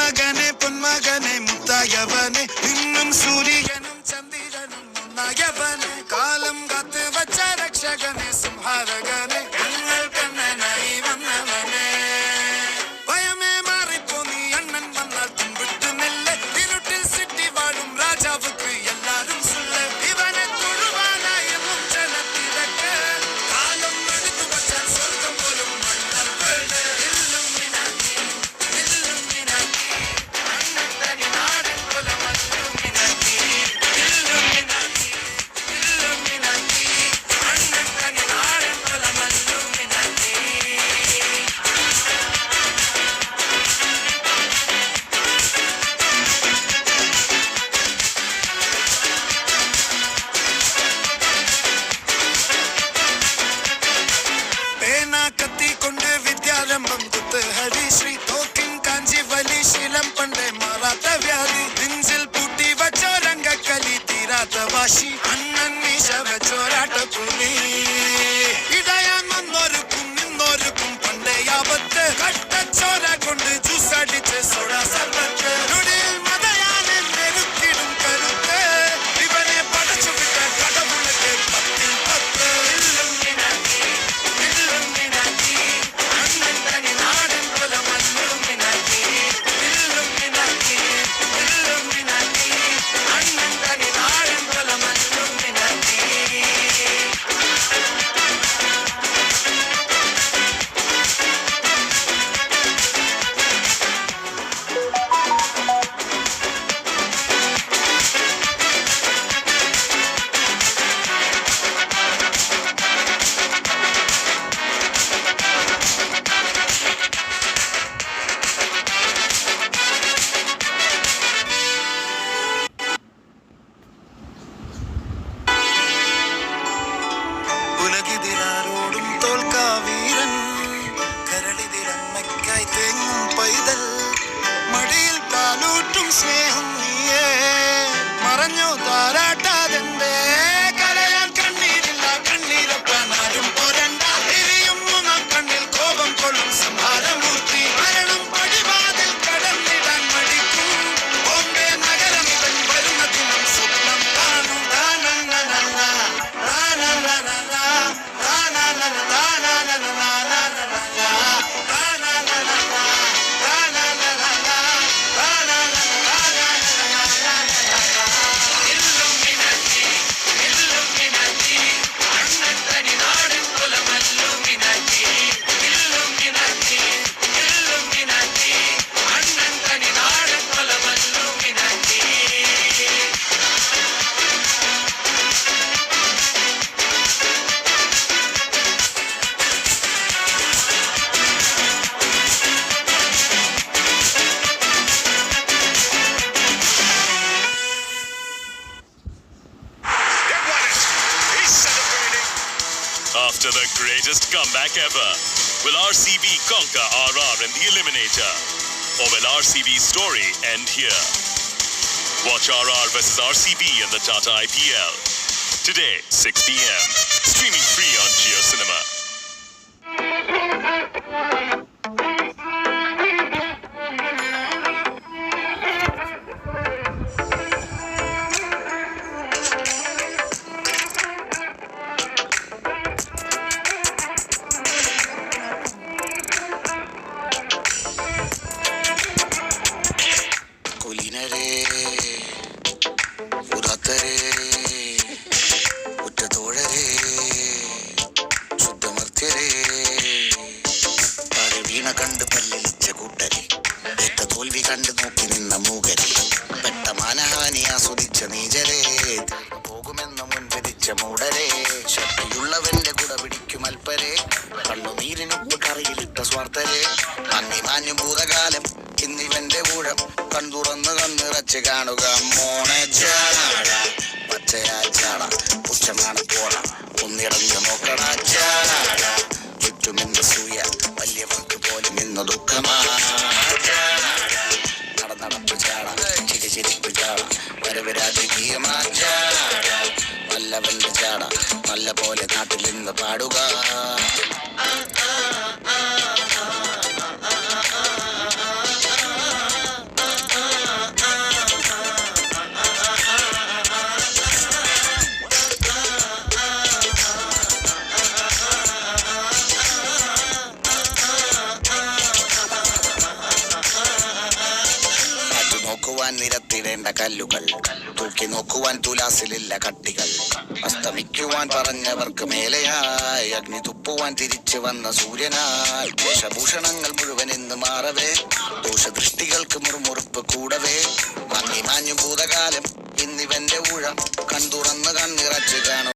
മകനെ പൊന്മകനെ മുത്തായവനെ നിന്നും സൂര്യനും ചന്ദ്രനും ഒന്നായവനെ കാലം കാത്ത് വച്ച രക്ഷകനെ സംഹാരകനെ ഞങ്ങൾ കണ്ണനായി വന്നവനെ ഭയമേ മാറിപ്പോ നീ അണ്ണൻ വന്നാൽ തുമ്പിട്ടു നെല്ല് ഇരുട്ടിൽ സിറ്റി വാഴും രാജാവുക്ക് എല്ലാരും സുല്ല ഇവനെ തൊഴുവാനായി എന്നും ജനത്തിരക്ക് കാലം എടുത്തു വച്ചാൽ സ്വർഗം പോലും മണ്ണൽ വീട് കത്തിക്കൊണ്ട് വിദ്യാരംഭം കുത്ത് ഹരിശ്രീ തോക്കിൻ കാഞ്ചി വലി ശീലം പണ്ടേ മാറാത്ത വ്യാധി നെഞ്ചിൽ പൂട്ടി വച്ചോരംഗക്കലി തീരാത്ത വാശി അണ്ണൻ മീശ വെച്ചോരാട്ടപ്പുലി ഇടയാൻ വന്നോരുക്കും നിന്നോരുക്കും പണ്ടേ ആപത്ത് കട്ടച്ചോര കൊണ്ട് ജ്യൂസടിച്ച് സോഡാ സർബത്ത് നൊടിയിൽ മതയാനെ നെരുക്കിടും കരുത്ത് ഇവനെ പടച്ചു വിട്ട കടവുളക്ക് 10-10 ഉലകിതിരാരോടും തോൽക്കാവീരൻ കരളിതിരമ്മയ്ക്കായി തേങ്ങും പൈതൽ മടിയിൽ പാലൂട്ടും സ്നേഹം നീയേ മറഞ്ഞോ താരാട്ടാതെന്തേ കരയാൻ കണ്ണീരില്ല കണ്ണീരപ്പാൻ ആരും പോരണ്ട എരിയും മൂന്നാം കണ്ണിൽ കോപം കൊള്ളും സംഹാരമൂർത്തി മരണം പടിവാതിൽ കടന്നിടാൻ മടിക്കും ബോംബെ നഗരം ഇവൻ വരുന്ന ദിനം സ്വപ്നം കാണും After the greatest comeback ever, will RCB conquer RR in the Eliminator? Or will RCB's story end here? Watch RR vs RCB in the Tata IPL. Today, 6 p.m. Streaming free on Jio Cinema. കണ്ട് പല്ലിച്ച കൂട്ടരെ ഏറ്റ തോൽവി കണ്ടു നോക്കി നിന്ന മൂകരെ പെട്ട മാനഹാനി ആസ്വദിച്ച നീചരെ പോകുമെന്ന് മുൻവിധിച്ച മൂടരെ ശക്തിയുള്ളവന്റെ കുട പിടിക്കും അൽപ്പരെ കണ്ണുനീരിനുപ്പ് കറിയിലിട്ട സ്വാർത്ഥരെ മങ്ങി മാഞ്ഞു ഭൂതകാലം ഇന്നിവന്റെ ഊഴം കൺതുറന്ന് കണ്ണിറച്ച് കാണുക മോണെ ചാട പച്ചയാ ചാട പുച്ഛമാണ് പോണ ഒന്നിടഞ്ഞു നോക്കണ ചാട ചുറ്റുമെന്ന് സൂയ വലിയവർക്ക് പോലും ഇന്ന് ദുഃഖമാ നടപ്പ് ചാട ചിരിച്ചിരിപ്പ് ചാട വരവ് രാജകീയമാ ചാട നല്ലവന്റെ ചാട നല്ല പോലെ നാട്ടിൽ നിന്ന് പാടുക എറിയുവാൻ നിരത്തിടേണ്ട കല്ലുകൾ, തൂക്കി നോക്കുവാൻ തുലാസിലില്ല കട്ടികൾ, അസ്തമിക്കുവാൻ പറഞ്ഞവർക്ക് മേലെയായി അഗ്നി തുപ്പുവാൻ തിരിച്ചു വന്ന സൂര്യനായി, വേഷഭൂഷണങ്ങൾ മുഴുവൻ ഇന്ന് മാറവേ, ദോഷദൃഷ്ടികൾക്ക് മുറുമുറുപ്പ് കൂടവേ, മങ്ങി മാഞ്ഞു ഭൂതകാലം ഇന്നിവന്റെ ഊഴം, കൺതുറന്ന് കണ്ണിറച്ചു കാണും